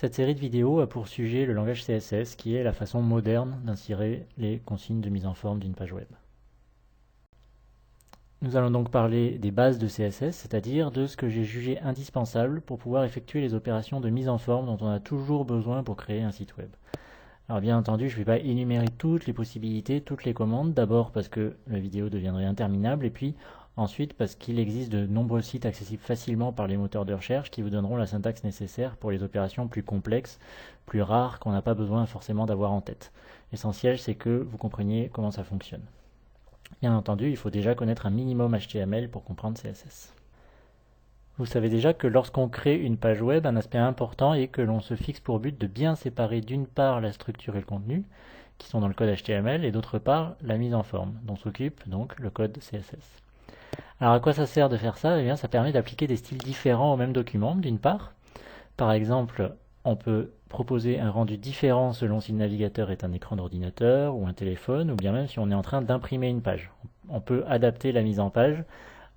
Cette série de vidéos a pour sujet le langage CSS, qui est la façon moderne d'insérer les consignes de mise en forme d'une page web. Nous allons donc parler des bases de CSS, c'est-à-dire de ce que j'ai jugé indispensable pour pouvoir effectuer les opérations de mise en forme dont on a toujours besoin pour créer un site web. Alors bien entendu, je ne vais pas énumérer toutes les possibilités, toutes les commandes, d'abord parce que la vidéo deviendrait interminable, et puis ensuite parce qu'il existe de nombreux sites accessibles facilement par les moteurs de recherche qui vous donneront la syntaxe nécessaire pour les opérations plus complexes, plus rares, qu'on n'a pas besoin forcément d'avoir en tête. L'essentiel, c'est que vous compreniez comment ça fonctionne. Bien entendu, il faut déjà connaître un minimum HTML pour comprendre CSS. Vous savez déjà que lorsqu'on crée une page web, un aspect important est que l'on se fixe pour but de bien séparer d'une part la structure et le contenu, qui sont dans le code HTML, et d'autre part la mise en forme, dont s'occupe donc le code CSS. Alors à quoi ça sert de faire ça? Eh bien, ça permet d'appliquer des styles différents au même document, d'une part. Par exemple, on peut proposer un rendu différent selon si le navigateur est un écran d'ordinateur ou un téléphone, ou bien même si on est en train d'imprimer une page. On peut adapter la mise en page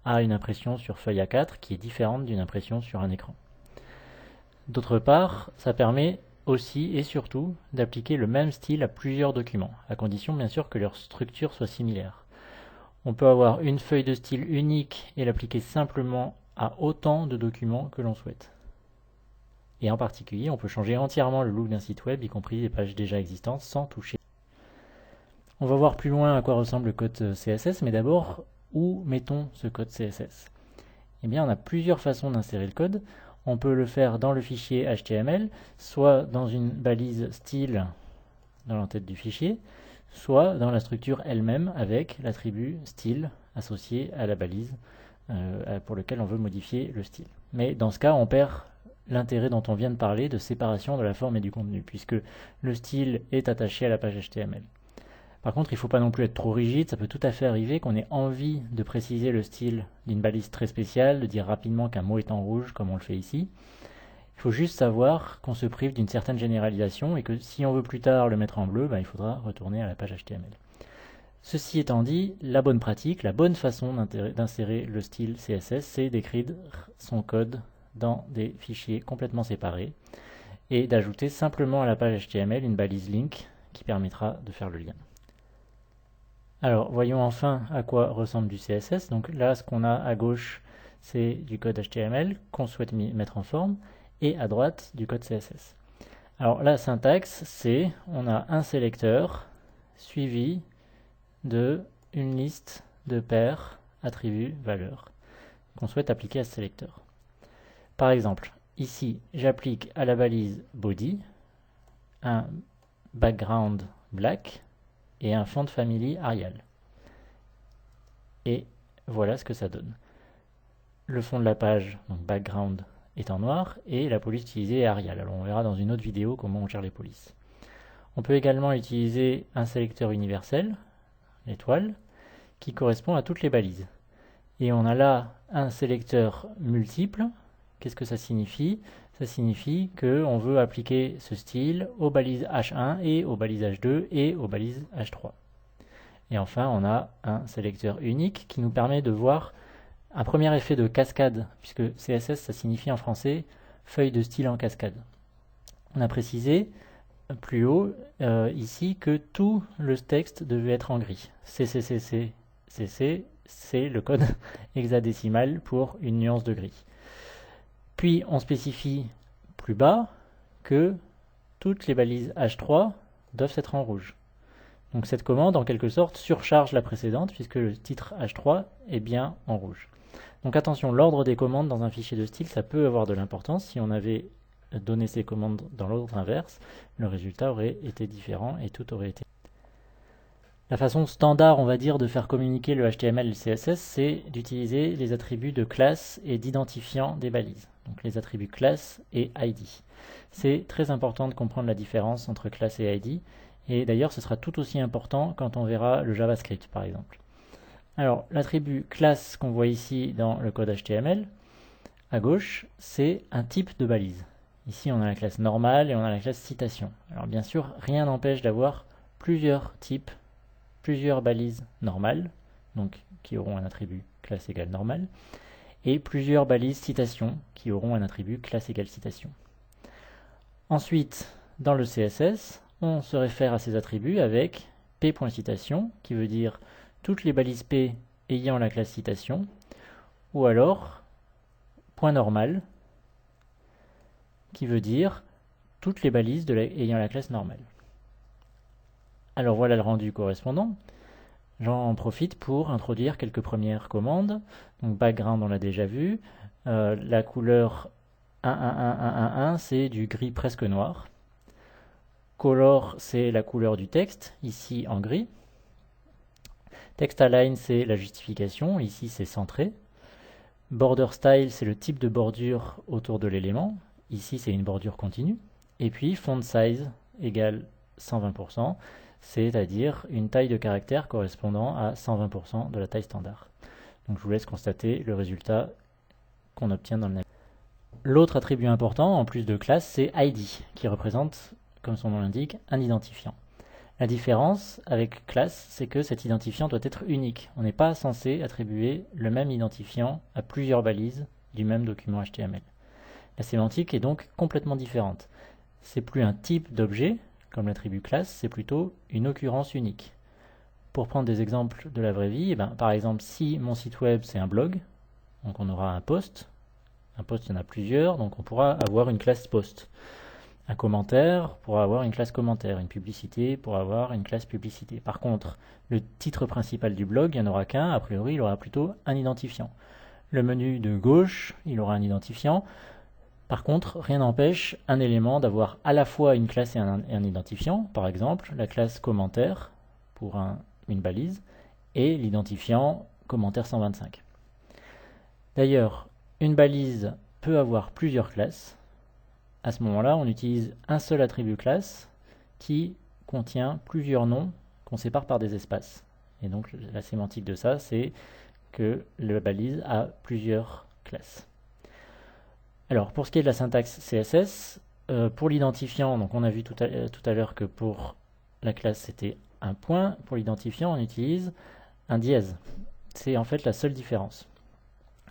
à une impression sur feuille A4 qui est différente d'une impression sur un écran. D'autre part, ça permet aussi et surtout d'appliquer le même style à plusieurs documents, à condition bien sûr que leur structure soit similaire. On peut avoir une feuille de style unique et l'appliquer simplement à autant de documents que l'on souhaite. Et en particulier, on peut changer entièrement le look d'un site web, y compris les pages déjà existantes, sans toucher. On va voir plus loin à quoi ressemble le code CSS, mais d'abord, où mettons ce code CSS? Eh bien, on a plusieurs façons d'insérer le code. On peut le faire dans le fichier HTML, soit dans une balise style dans l'entête du fichier, soit dans la structure elle-même avec l'attribut style associé à la balise pour lequel on veut modifier le style. Mais dans ce cas, on perd l'intérêt dont on vient de parler de séparation de la forme et du contenu, puisque le style est attaché à la page HTML. Par contre, il ne faut pas non plus être trop rigide, ça peut tout à fait arriver qu'on ait envie de préciser le style d'une balise très spéciale, de dire rapidement qu'un mot est en rouge, comme on le fait ici. Il faut juste savoir qu'on se prive d'une certaine généralisation et que si on veut plus tard le mettre en bleu, il faudra retourner à la page HTML. Ceci étant dit, la bonne pratique, la bonne façon d'insérer le style CSS, c'est d'écrire son code dans des fichiers complètement séparés et d'ajouter simplement à la page HTML une balise link qui permettra de faire le lien. Alors, voyons enfin à quoi ressemble du CSS. Donc là, ce qu'on a à gauche, c'est du code HTML qu'on souhaite mettre en forme, et à droite, du code CSS. Alors, la syntaxe, c'est, on a un sélecteur suivi de une liste de paires, attributs, valeurs, qu'on souhaite appliquer à ce sélecteur. Par exemple, ici, j'applique à la balise body un background black, et un font family Arial. Et voilà ce que ça donne. Le fond de la page, donc background, est en noir et la police utilisée est Arial. Alors on verra dans une autre vidéo comment on gère les polices. On peut également utiliser un sélecteur universel, l'étoile, qui correspond à toutes les balises. Et on a là un sélecteur multiple. Qu'est-ce que ça signifie? Ça signifie qu'on veut appliquer ce style aux balises H1 et aux balises H2 et aux balises H3. Et enfin, on a un sélecteur unique qui nous permet de voir un premier effet de cascade, puisque CSS, ça signifie en français feuille de style en cascade. On a précisé plus haut ici que tout le texte devait être en gris. CCCC, c'est le code hexadécimal pour une nuance de gris. Puis on spécifie plus bas que toutes les balises H3 doivent être en rouge. Donc cette commande, en quelque sorte, surcharge la précédente puisque le titre H3 est bien en rouge. Donc attention, l'ordre des commandes dans un fichier de style, ça peut avoir de l'importance. Si on avait donné ces commandes dans l'ordre inverse, le résultat aurait été différent et tout aurait été... La façon standard, on va dire, de faire communiquer le HTML et le CSS, c'est d'utiliser les attributs de classe et d'identifiant des balises. Donc les attributs classe et ID. C'est très important de comprendre la différence entre classe et ID. Et d'ailleurs, ce sera tout aussi important quand on verra le JavaScript, par exemple. Alors, l'attribut classe qu'on voit ici dans le code HTML, à gauche, c'est un type de balise. Ici, on a la classe normale et on a la classe citation. Alors bien sûr, rien n'empêche d'avoir plusieurs types, plusieurs balises normales, donc qui auront un attribut classe égale normale, et plusieurs balises citation qui auront un attribut classe égale citation. Ensuite, dans le CSS, on se réfère à ces attributs avec p.citation, qui veut dire toutes les balises p ayant la classe citation, ou alors point normal, qui veut dire toutes les balises ayant la classe normale. Alors voilà le rendu correspondant. J'en profite pour introduire quelques premières commandes. Donc background, on l'a déjà vu. La couleur 11111, c'est du gris presque noir. Color, c'est la couleur du texte, ici en gris. Text align, c'est la justification, ici c'est centré. Border style, c'est le type de bordure autour de l'élément, ici c'est une bordure continue. Et puis font size égale 120%, c'est-à-dire une taille de caractère correspondant à 120% de la taille standard. Donc je vous laisse constater le résultat qu'on obtient dans le navire. L'autre attribut important, en plus de classe, c'est ID, qui représente, comme son nom l'indique, un identifiant. La différence avec classe, c'est que cet identifiant doit être unique. On n'est pas censé attribuer le même identifiant à plusieurs balises du même document HTML. La sémantique est donc complètement différente. C'est plus un type d'objet, comme l'attribut classe, c'est plutôt une occurrence unique. Pour prendre des exemples de la vraie vie, par exemple, si mon site web c'est un blog, donc on aura un post. Un post, il y en a plusieurs, donc on pourra avoir une classe post. Un commentaire pourra avoir une classe commentaire, une publicité pourra avoir une classe publicité. Par contre, le titre principal du blog, il n'y en aura qu'un, a priori il aura plutôt un identifiant. Le menu de gauche, il aura un identifiant. Par contre, rien n'empêche un élément d'avoir à la fois une classe et un identifiant, par exemple la classe commentaire pour une balise et l'identifiant commentaire 125. D'ailleurs, une balise peut avoir plusieurs classes. À ce moment-là, on utilise un seul attribut classe qui contient plusieurs noms qu'on sépare par des espaces. Et donc la sémantique de ça, c'est que la balise a plusieurs classes. Alors pour ce qui est de la syntaxe CSS, pour l'identifiant, donc on a vu tout à l'heure que pour la classe c'était un point, pour l'identifiant on utilise un dièse. C'est en fait la seule différence.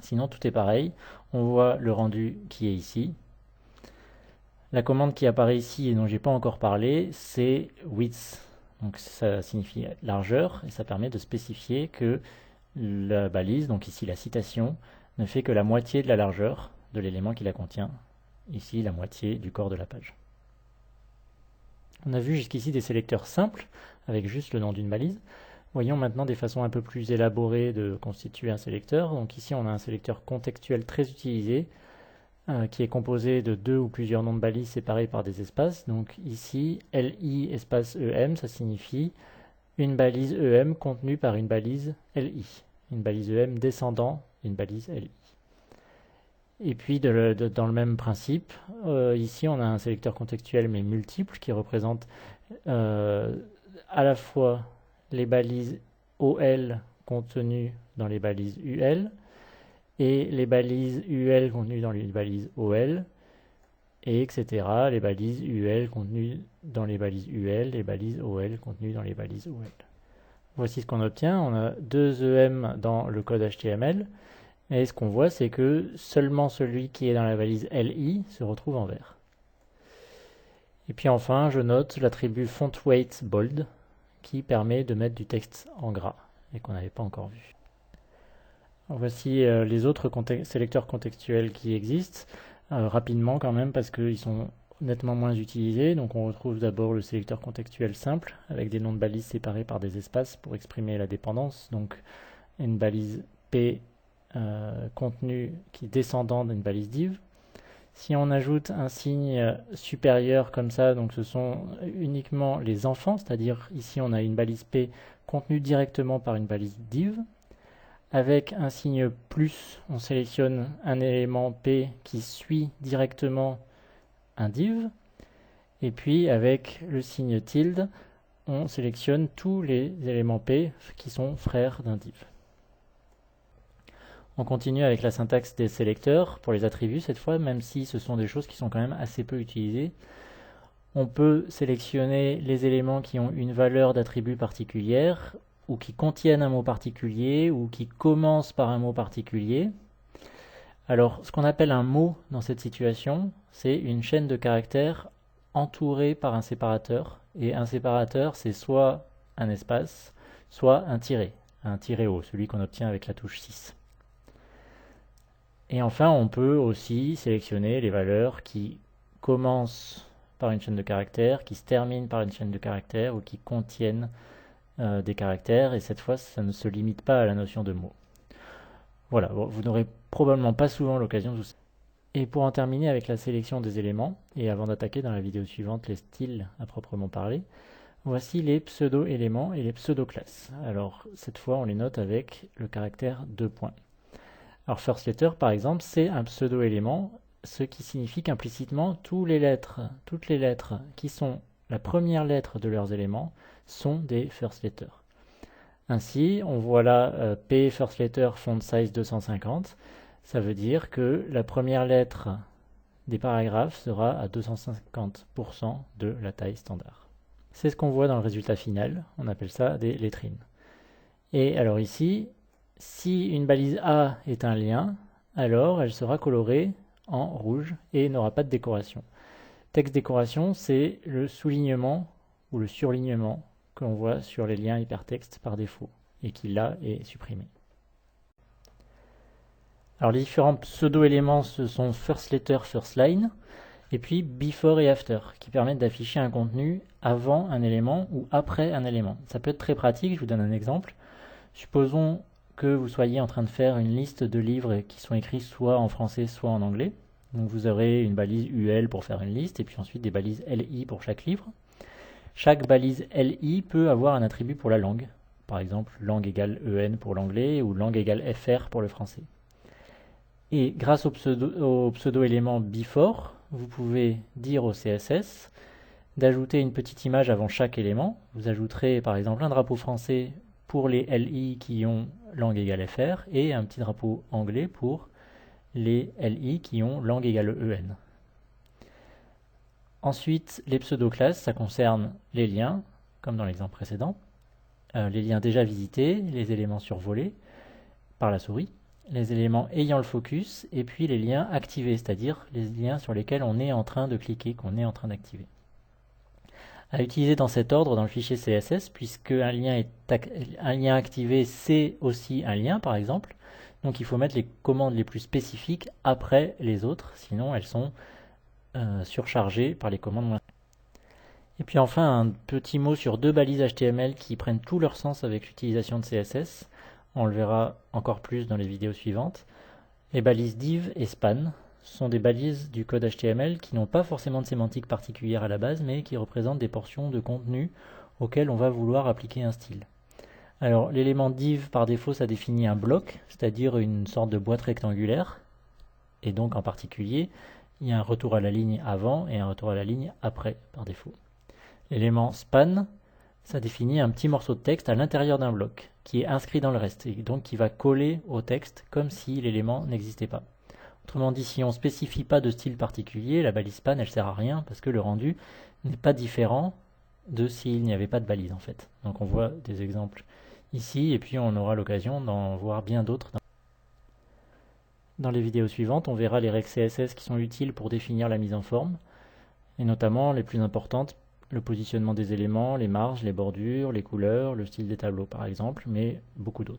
Sinon tout est pareil, on voit le rendu qui est ici. La commande qui apparaît ici et dont j'ai pas encore parlé, c'est width. Donc ça signifie largeur et ça permet de spécifier que la balise, donc ici la citation, ne fait que la moitié de la largeur de l'élément qui la contient. Ici la moitié du corps de la page. On a vu jusqu'ici des sélecteurs simples avec juste le nom d'une balise. Voyons maintenant des façons un peu plus élaborées de constituer un sélecteur. Donc ici on a un sélecteur contextuel très utilisé qui est composé de deux ou plusieurs noms de balises séparés par des espaces. Donc ici, LI espace EM, ça signifie une balise EM contenue par une balise LI. Une balise EM descendant d'une balise LI. Et puis dans le même principe, ici on a un sélecteur contextuel mais multiple qui représente à la fois les balises OL contenues dans les balises UL et les balises UL contenues dans les balises OL, et etc. Les balises UL contenues dans les balises UL, les balises OL contenues dans les balises OL. Voici ce qu'on obtient. On a deux EM dans le code HTML, et ce qu'on voit, c'est que seulement celui qui est dans la balise LI se retrouve en vert. Et puis enfin, je note l'attribut fontWeight_bold, qui permet de mettre du texte en gras, et qu'on n'avait pas encore vu. Voici les autres sélecteurs contextuels qui existent, rapidement quand même parce qu'ils sont nettement moins utilisés. Donc on retrouve d'abord le sélecteur contextuel simple avec des noms de balises séparés par des espaces pour exprimer la dépendance. Donc une balise P contenu qui est descendant d'une balise div. Si on ajoute un signe supérieur comme ça, donc ce sont uniquement les enfants, c'est-à-dire ici on a une balise P contenue directement par une balise div. Avec un signe plus, on sélectionne un élément P qui suit directement un div. Et puis avec le signe tilde, on sélectionne tous les éléments P qui sont frères d'un div. On continue avec la syntaxe des sélecteurs pour les attributs cette fois, même si ce sont des choses qui sont quand même assez peu utilisées. On peut sélectionner les éléments qui ont une valeur d'attribut particulière, ou qui contiennent un mot particulier, ou qui commencent par un mot particulier. Alors, ce qu'on appelle un mot dans cette situation, c'est une chaîne de caractères entouré par un séparateur. Et un séparateur, c'est soit un espace, soit un tiret haut, celui qu'on obtient avec la touche 6. Et enfin, on peut aussi sélectionner les valeurs qui commencent par une chaîne de caractères, qui se terminent par une chaîne de caractères ou qui contiennent des caractères. Et cette fois, ça ne se limite pas à la notion de mot. Voilà, vous n'aurez probablement pas souvent l'occasion de... Et pour en terminer avec la sélection des éléments, et avant d'attaquer dans la vidéo suivante les styles à proprement parler, voici les pseudo-éléments et les pseudo-classes. Alors, cette fois, on les note avec le caractère 2 points. Alors, first letter, par exemple, c'est un pseudo-élément, ce qui signifie qu'implicitement, toutes les lettres qui sont la première lettre de leurs éléments sont des first letters. Ainsi, on voit là P first letter font size 250. Ça veut dire que la première lettre des paragraphes sera à 250% de la taille standard. C'est ce qu'on voit dans le résultat final. On appelle ça des lettrines. Et alors ici, si une balise A est un lien, alors elle sera colorée en rouge et n'aura pas de décoration. Texte décoration, c'est le soulignement ou le surlignement que l'on voit sur les liens hypertextes par défaut et qui là est supprimé. Alors les différents pseudo-éléments, ce sont first letter, first line, et puis before et after, qui permettent d'afficher un contenu avant un élément ou après un élément. Ça peut être très pratique, je vous donne un exemple. Supposons que vous soyez en train de faire une liste de livres qui sont écrits soit en français, soit en anglais. Donc vous aurez une balise UL pour faire une liste, et puis ensuite des balises LI pour chaque livre. Chaque balise LI peut avoir un attribut pour la langue. Par exemple, langue égale EN pour l'anglais, ou langue égale FR pour le français. Et grâce au pseudo-élément before, vous pouvez dire au CSS d'ajouter une petite image avant chaque élément. Vous ajouterez par exemple un drapeau français pour les LI qui ont langue égale FR et un petit drapeau anglais pour les LI qui ont langue égale EN. Ensuite, les pseudo-classes, ça concerne les liens, comme dans l'exemple précédent, les liens déjà visités, les éléments survolés par la souris, les éléments ayant le focus, et puis les liens activés, c'est-à-dire les liens sur lesquels on est en train de cliquer, qu'on est en train d'activer. À utiliser dans cet ordre dans le fichier CSS, puisque un lien activé, c'est aussi un lien, par exemple. Donc il faut mettre les commandes les plus spécifiques après les autres, sinon elles sont surchargées par les commandes. Et puis enfin, un petit mot sur deux balises HTML qui prennent tout leur sens avec l'utilisation de CSS. On le verra encore plus dans les vidéos suivantes. Les balises div et span sont des balises du code HTML qui n'ont pas forcément de sémantique particulière à la base, mais qui représentent des portions de contenu auxquelles on va vouloir appliquer un style. Alors l'élément div par défaut, ça définit un bloc, c'est-à-dire une sorte de boîte rectangulaire. Et donc en particulier, il y a un retour à la ligne avant et un retour à la ligne après par défaut. L'élément span, ça définit un petit morceau de texte à l'intérieur d'un bloc, qui est inscrit dans le reste, et donc qui va coller au texte comme si l'élément n'existait pas. Autrement dit, si on ne spécifie pas de style particulier, la balise span, elle sert à rien, parce que le rendu n'est pas différent de s'il n'y avait pas de balise, en fait. Donc on voit des exemples ici, et puis on aura l'occasion d'en voir bien d'autres. Dans les vidéos suivantes, on verra les règles CSS qui sont utiles pour définir la mise en forme, et notamment les plus importantes, le positionnement des éléments, les marges, les bordures, les couleurs, le style des tableaux par exemple, mais beaucoup d'autres.